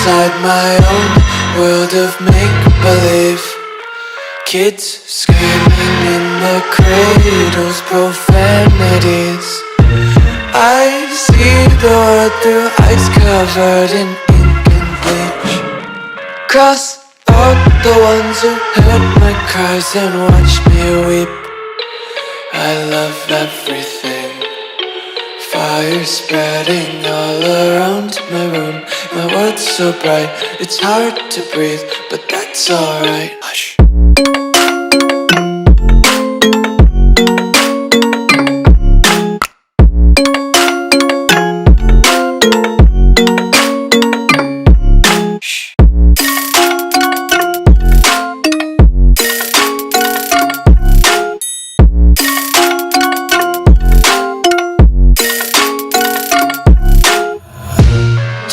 inside my own world of make-believe. Kids screaming in their cradles, profanities. I see the world through ice covered in ink and bleach. Cross out the ones who heard my cries and watched me weep. I love everything. Fire spreading all around my room. My world's so bright, it's hard to breathe, but that's alright. Hush.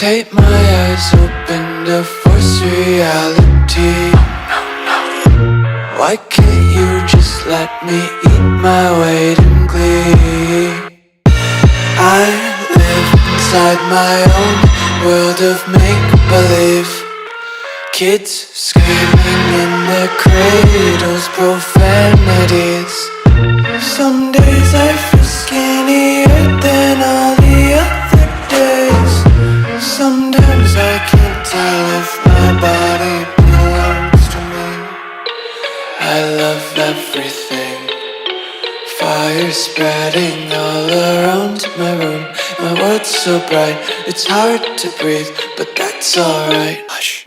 Tape my eyes open to force reality. Why can't you just let me eat my weight in glee? I live inside my own world of make-believe. Kids screaming in their cradles, profanities. Some days I feel skinnier than all the other days. Sometimes I can't tell if my body belongs to me. I love everything. Fire spreading all around my room. My world's so bright, it's hard to breathe, but that's alright. Hush.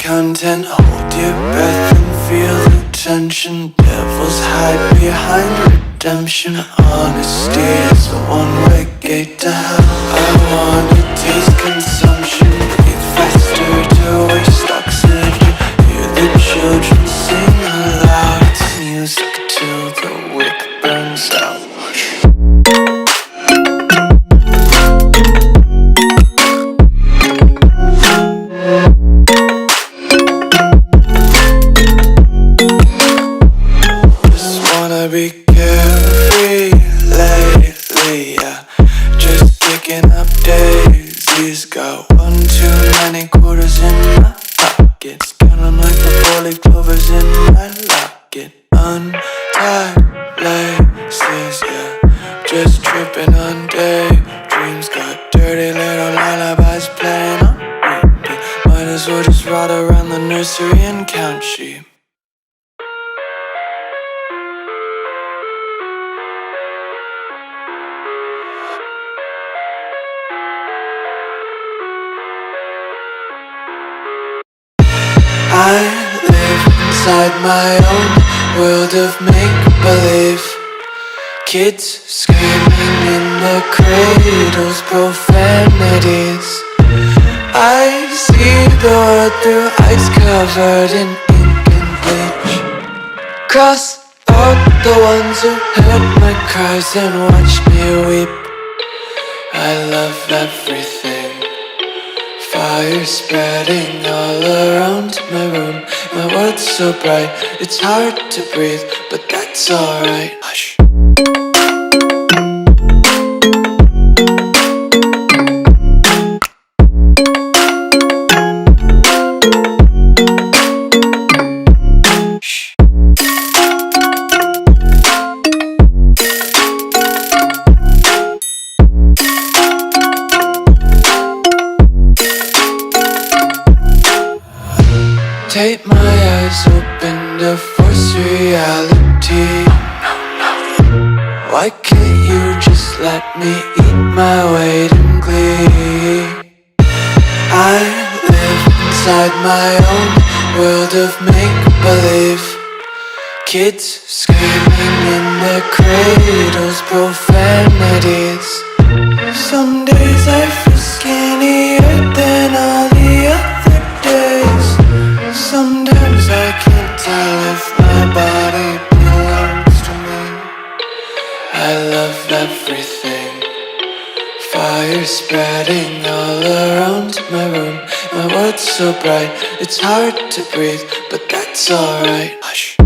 Content, hold your breath and feel the tension. Devils hide behind redemption. Honesty is a one-way gate to hell. I wanna taste consumption, breathe faster to waste oxygen. Hear the children sing aloud. It's music till the wick burns out. Be carefree lately, yeah. Just picking up daisies. Got one too many quarters in my pockets. Counting like the four-leaf clovers in my locket. Untied laces, yeah. Just tripping on daydreams. Got dirty little lullabies playing on repeat. Might as well just ride around the nursery and count sheep. I live inside my own world of make-believe. Kids screaming in their cradles, profanities. I see the world through ice covered in ink and bleach. Cross out the ones who heard my cries and watched me weep. I love everything. Fire spreading all around my room. My world's so bright, it's hard to breathe, but that's alright. Hush. Tape my eyes open to force reality. Why can't you just let me eat my weight in glee? I live inside my own world of make-believe. Kids screaming in their cradles, profanities. Some days I feel skinnier than all the other days. Sometimes I can't tell if my everything. Fire spreading all around my room. My world's so bright, it's hard to breathe, but that's alright. Hush.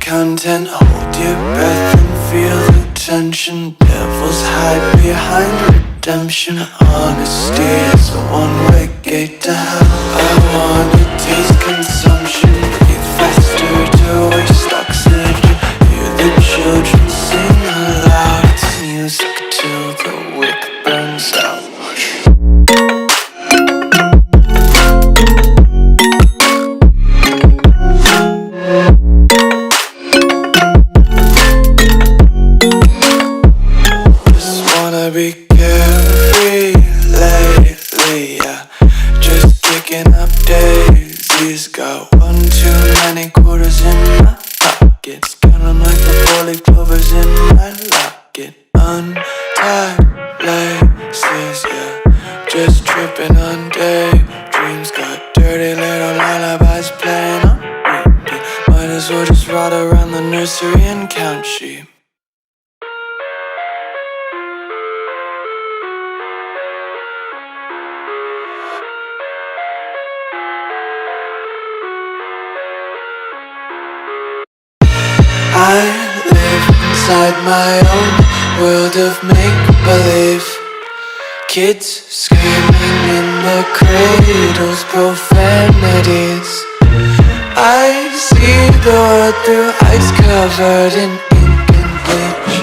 Content, hold your breath and feel the tension. Devils hide behind redemption. Honesty is a one-way gate to hell. I wanna taste consumption, breathe faster to waste oxygen. Hear the children sing aloud. It's music till the wick burns out. Be carefree lately, yeah. Just kicking up daisies. Got one too many quarters in my pockets. Counting like the four-leaf clovers in my locket. Untied laces, yeah. Just tripping on daydreams. Got dirty little lullabies playing on repeat. Might as well just ride around the nursery and count sheep. I live inside my own world of make-believe. Kids screaming in the cradles, profanities. I see the world through eyes covered in ink and bleach.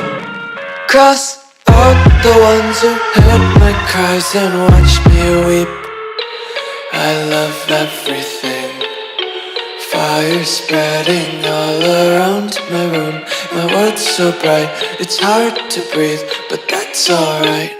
Cross out the ones who heard my cries and watched me weep. I love everything. Fire spreading all around my room. My world's so bright, it's hard to breathe, but that's alright.